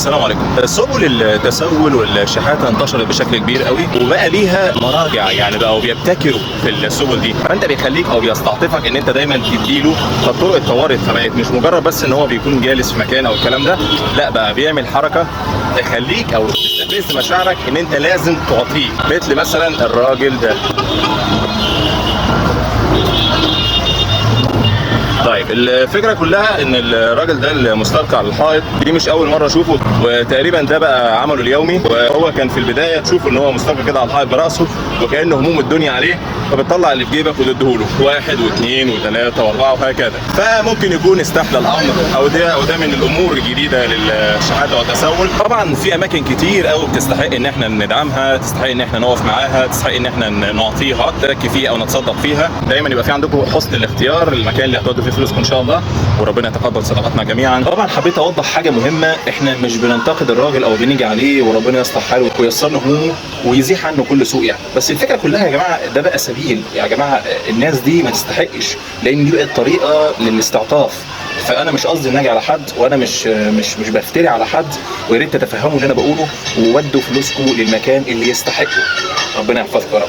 السلام عليكم. سبل التسول والشحاته انتشرت بشكل كبير قوي، وبقى ليها مراجع، يعني بقوا بيبتكروا في السبل دي، فانت بيخليك او بيستعطفك ان انت دايما تديله. فالطرق اتطورت، فبقت مش مجرد بس ان هو بيكون جالس في مكان او الكلام ده، لا بقى بيعمل حركه تخليك او تستفز مشاعرك ان انت لازم تعطيه، مثل مثلا الراجل ده. طيب الفكره كلها ان الراجل ده المستلقي على الحائط دي مش اول مره اشوفه، وتقريبا ده بقى عمله اليومي. وهو كان في البدايه تشوف ان هو مستلقي كده على الحائط براسه، وكانه هموم الدنيا عليه، فبتطلع اللي في جيبك وتديهوله 1 و2 و3 و4 وهكذا. فممكن يكون استحلى الامر، او ده من الامور الجديده للشحاته والتسول. طبعا في اماكن كتير قوي بتستحق ان احنا ندعمها، تستحق ان احنا نقف معاها، تستحق ان احنا نعطيها، نركي فيها او نتصدق فيها. دايما يبقى في عندكم حسن الاختيار المكان اللي هتودوا فيه فلوسكم ان شاء الله، وربنا يتقبل صدقاتنا جميعا. طبعا حبيت اوضح حاجه مهمه، احنا مش بننتقد الراجل او بنيجي عليه، وربنا يصلح حاله وييسر له همومه ويزيح عنه كل سوء يعني. بس الفكره كلها يا جماعه ده بقى سبيل، يا جماعه الناس دي ما تستحقش، لان دي بقت طريقه للاستعطاف. فانا مش قصدي ان اجي على حد، وانا مش بفتري على حد، ويا ريت تتفهموا اللي انا بقوله، وودوا فلوسكم للمكان اللي يستحقه. ربنا يحفظكم يا رب.